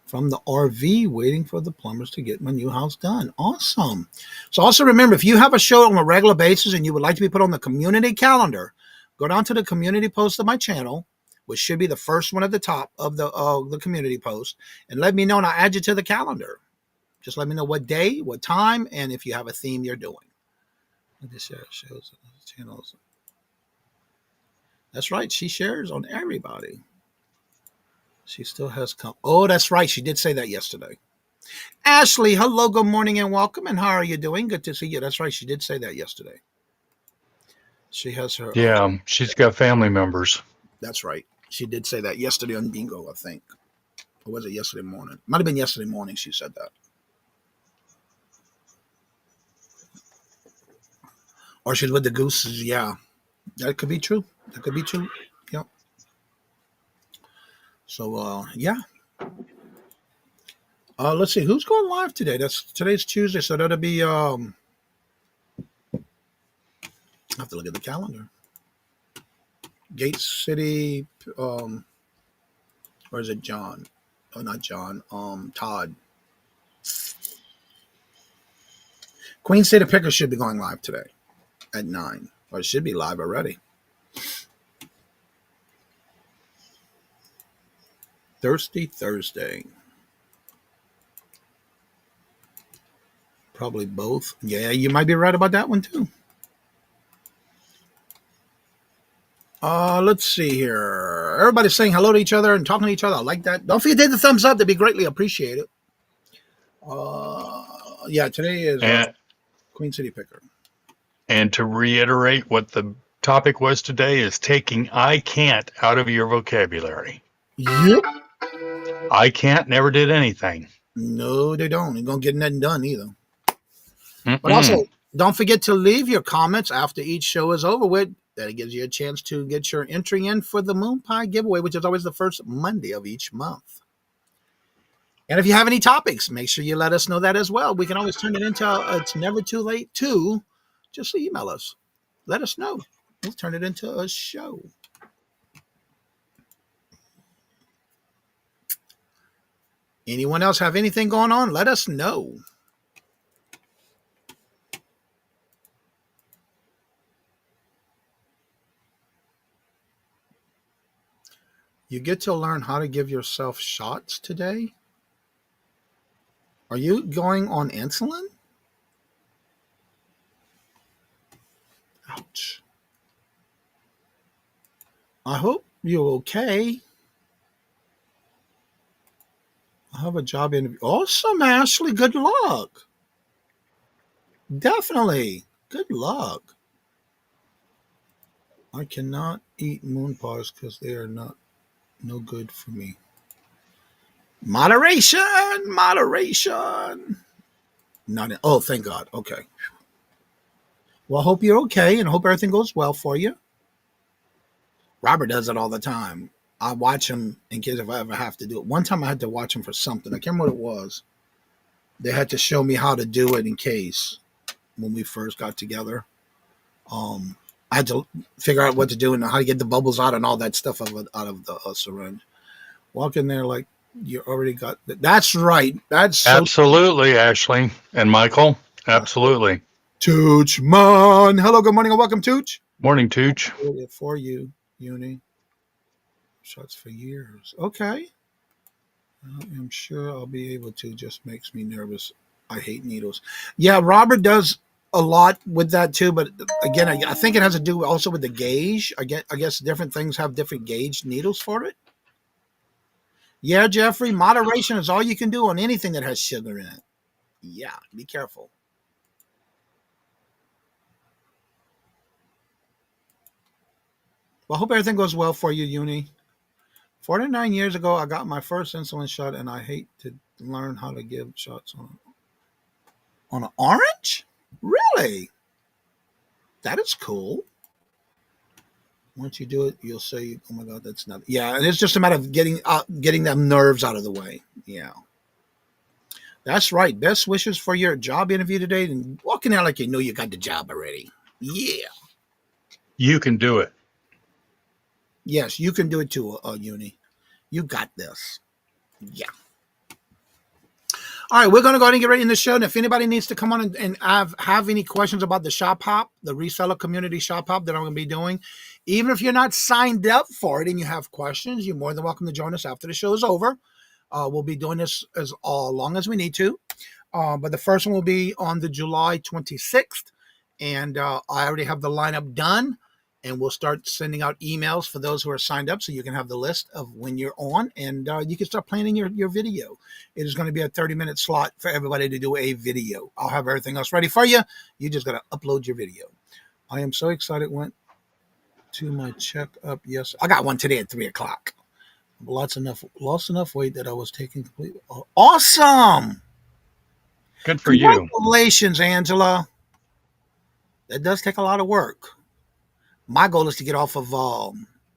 from the RV, waiting for the plumbers to get my new house done. Awesome. So also remember, if you have a show on a regular basis and you would like to be put on the community calendar, go down to the community post of my channel, which should be the first one at the top of the community post, and let me know, and I'll add you to the calendar. Just let me know what day, what time, and if you have a theme you're doing. This shows channels. That's right. She shares on everybody. She still has come. Oh, that's right. She did say that yesterday. Ashley, hello, good morning, and welcome. And how are you doing? Good to see you. That's right. She did say that yesterday. She has her. Yeah, she's got family members. That's right. She did say that yesterday on Bingo, I think. Or was it yesterday morning? Might have been yesterday morning she said that. Or she's with the gooses. Yeah, that could be true. That could be true. Yep. So, yeah. Let's see who's going live today. Today's Tuesday, so that'll be. I have to look at the calendar. Gate City. Or is it John? Oh, not John. Todd. Queen State of Pickers should be going live today at 9. Or it should be live already. Thirsty Thursday. Probably both. Yeah, you might be right about that one too. Let's see here. Everybody's saying hello to each other and talking to each other. I like that. Don't forget to hit the thumbs up. That'd be greatly appreciated. Yeah, today is Queen City Picker. And to reiterate what the topic was today is taking I can't out of your vocabulary. Yep. I can't never did anything. No, they don't. They're going to get nothing done either. Mm-mm. But also, don't forget to leave your comments after each show is over with. That gives you a chance to get your entry in for the Moon Pie giveaway, which is always the first Monday of each month. And if you have any topics, make sure you let us know that as well. We can always turn it into, it's never too late to just email us. Let us know. We'll turn it into a show. Anyone else have anything going on? Let us know. You get to learn how to give yourself shots today. Are you going on insulin? Ouch. I hope you're okay. I have a job interview. Awesome, Ashley. Good luck. Definitely. Good luck. I cannot eat moon pies because they are no good for me. Moderation. Oh, thank God. Okay. Well, I hope you're okay and I hope everything goes well for you. Robert does it all the time. I watch him in case if I ever have to do it. One time I had to watch him for something. I can't remember what it was. They had to show me how to do it in case when we first got together. I had to figure out what to do and how to get the bubbles out and all that stuff out of the syringe. Walk in there like you already got that. That's right. That's so Absolutely, Ashley and Michael. Absolutely. Tooch Mon. Hello, good morning, and welcome, Tooch. Morning, Tooch. For you, Uni. Shots for years. Okay. I am sure I'll be able to. Just makes me nervous. I hate needles. Yeah, Robert does a lot with that too. But again, I think it has to do also with the gauge. I guess different things have different gauge needles for it. Yeah, Jeffrey, moderation is all you can do on anything that has sugar in it. Yeah, be careful. Well, I hope everything goes well for you, Uni. 49 years ago, I got my first insulin shot, and I hate to learn how to give shots on an orange? Really? That is cool. Once you do it, you'll say, "Oh my God, that's not." Yeah, and it's just a matter of getting them nerves out of the way. Yeah, that's right. Best wishes for your job interview today, and walking out like you know you got the job already. Yeah, You can do it. yes, you can do it too, Uni. You got this. Yeah. All right, we're going to go ahead and get ready in the show. And if anybody needs to come on and have any questions about the shop hop, the reseller community shop hop that I'm going to be doing, even if you're not signed up for it and you have questions, you're more than welcome to join us after the show is over. We'll be doing this as long as we need to. But the first one will be on the July 26th. And I already have the lineup done. And we'll start sending out emails for those who are signed up so you can have the list of when you're on and you can start planning your video. It is going to be a 30-minute slot for everybody to do a video. I'll have everything else ready for you. You just got to upload your video. I am so excited. Went to my checkup. Yes, I got one today at 3 o'clock. Lost enough weight that I was taking completely. Awesome. Good for you. Congratulations, Angela. That does take a lot of work. My goal is to get off of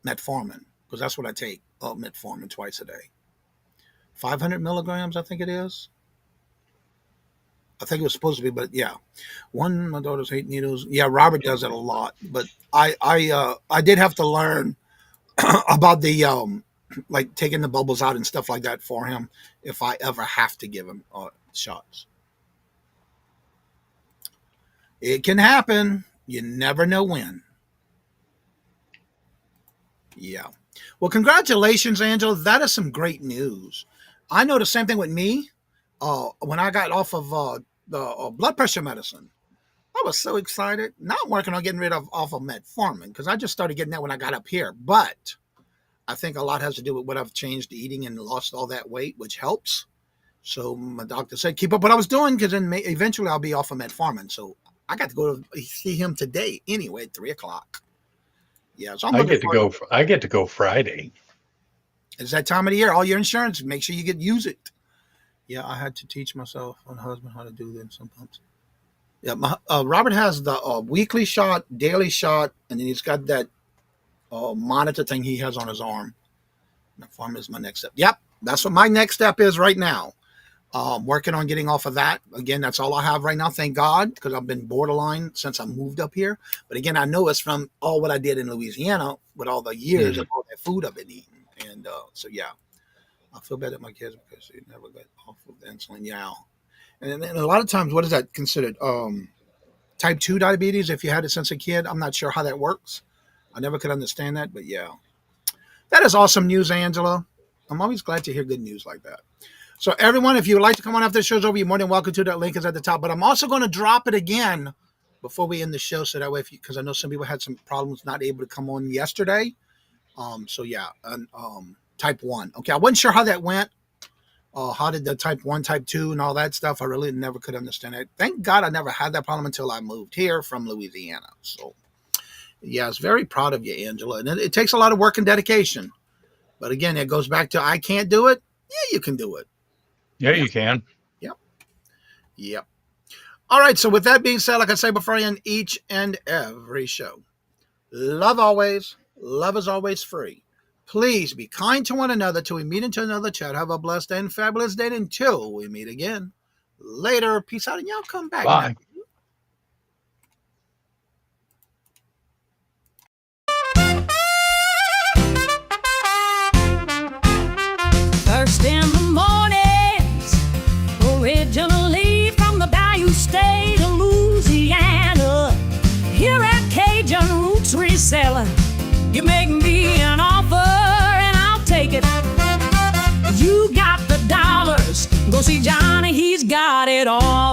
metformin because that's what I take, metformin twice a day. 500 milligrams, I think it is. I think it was supposed to be, but yeah. My daughter's hate needles. Yeah, Robert does it a lot, but I did have to learn about the like taking the bubbles out and stuff like that for him if I ever have to give him shots. It can happen. You never know when. Yeah. Well, congratulations, Angela. That is some great news. I know the same thing with me. When I got off of the blood pressure medicine, I was so excited. Now I'm working on getting rid of off of metformin because I just started getting that when I got up here. But I think a lot has to do with what I've changed eating and lost all that weight, which helps. So my doctor said, keep up what I was doing because then eventually I'll be off of metformin. So I got to go to see him today anyway at 3 o'clock. Yeah, so I get to go Friday. It's that time of the year. All your insurance, make sure you use it. Yeah, I had to teach myself and husband how to do that sometimes. Yeah, Robert has the weekly shot, daily shot, and then he's got that monitor thing he has on his arm. Metformin is my next step. Yep, that's what my next step is right now. Working on getting off of that. Again, that's all I have right now. Thank God, because I've been borderline since I moved up here. But again, I know it's from all what I did in Louisiana with all the years of all that food I've been eating. And so, yeah, I feel bad at my kids because they never got off of the insulin. Yeah. And a lot of times, what is that considered? Type 2 diabetes, if you had it since a kid. I'm not sure how that works. I never could understand that. But, yeah, that is awesome news, Angela. I'm always glad to hear good news like that. So everyone, if you would like to come on after the show's over, you're more than welcome to. That link is at the top. But I'm also going to drop it again before we end the show. So that way, because I know some people had some problems not able to come on yesterday. So yeah, and type 1. Okay, I wasn't sure how that went. How did the type 1, type 2, and all that stuff? I really never could understand it. Thank God I never had that problem until I moved here from Louisiana. So yeah, I was very proud of you, Angela. And it takes a lot of work and dedication. But again, it goes back to I can't do it. Yeah, you can do it. Yeah, you can. Yep. All right. So with that being said, like I say before I end each and every show, love always. Love is always free. Please be kind to one another till we meet into another chat. Have a blessed and fabulous day until we meet again. Later. Peace out. And y'all come back. Bye. First in the mornings, originally from the Bayou State of Louisiana. Here at Cajun Roots Reselling, you make me an offer and I'll take it. You got the dollars, go see Johnny, he's got it all.